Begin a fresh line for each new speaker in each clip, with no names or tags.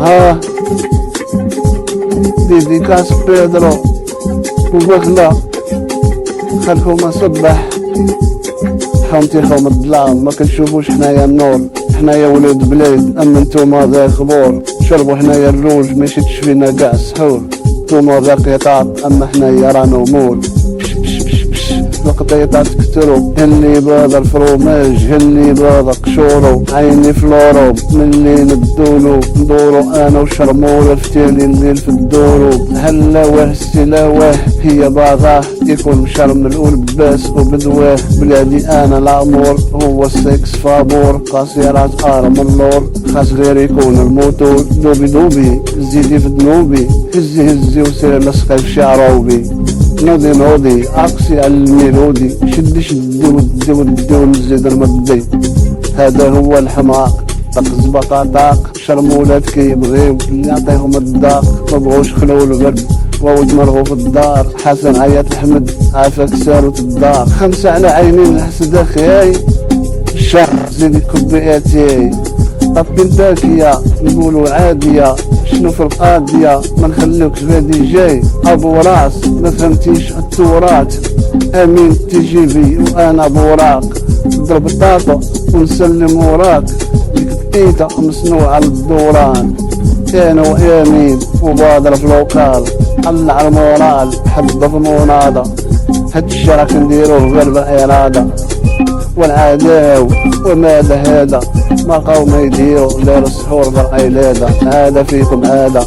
ها ديديكاس بيدرو وبغلا خلكم صبح حومتيكم الظلام، ما كنشوفوش حنايا النور، حنايا ولاد بلاد، اما نتوما ذا خبور، شربوا حنايا الروج ما يشدش فينا كاع السحور، نتوما ذا قطاط اما حنايا رانا امور، القطيطات كترو، اللي باغا الفروماج، اللي باغا قشورو، عيني فلورو، ملي ندولو ندورو انا وشرمولة فتالي الليل في الدورو، هلاواه السلاواه هي باغاه يكون مشرمل ولباس وبدواه، بلادي انا العمور هو السكس فابور، قاصيرات ارم اللور، خاص غير يكون الموتور، دوبي دوبي زيدي في ذنوبي، هزي هزي وسير لصقي في شعروبي، نوضي نوضي عكسي على الميلودي، شدي شدي ودي ودي ونزيد المدي، هذا هو الحماق طق زبطة طاق، شرمولات كيبغيو اللي يعطيهم الداق، مبغوش خلول برد وود مرغو في الدار، حسن عيط الحمد عافاك سارو الدار، 5 على عينين الحسد اخياي، الشر زيدي كوبياتي، طبي الباكية نقولوا عادية، شنو في القاضية ما نخليوكش بادي جاي، ابو راس ما فهمتيش التورات، امين تجيبي وانا بوراق، نضرب الطاطا ونسلم وراك، ديك مصنوع على الدوران، انا وامين وبادر في لوكال، طلع المورال حبه في مناضة، هاد الشرك نديروه غير بالإرادة، والعداو وماذا هذا ما قوم يديروا دار السحور بالعيلادة، هذا فيكم هذا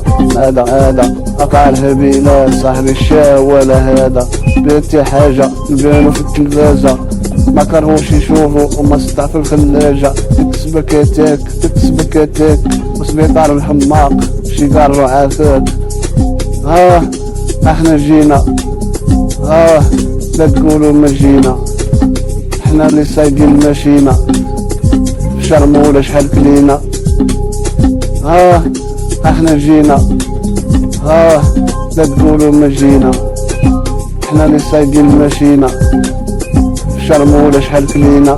أقع الهبيلات صاحب الشاو ولا هذا، بيتي حاجة نبانو في التلفازة، ما كرهوش يشوفوا وما سطع في الخلاجة، تكسبك يتاك وسبيطار الحماق شيقار رعافات، ها احنا جينا، ها لا تقولوا ما جينا، احنا اللي سايقين الماشينة، في شرمولة شحال كلينا، ها احنا جينا، ها لا تقولوا ما جينا، احنا اللي سايقين الماشينة، في شرمولة شحال كلينا.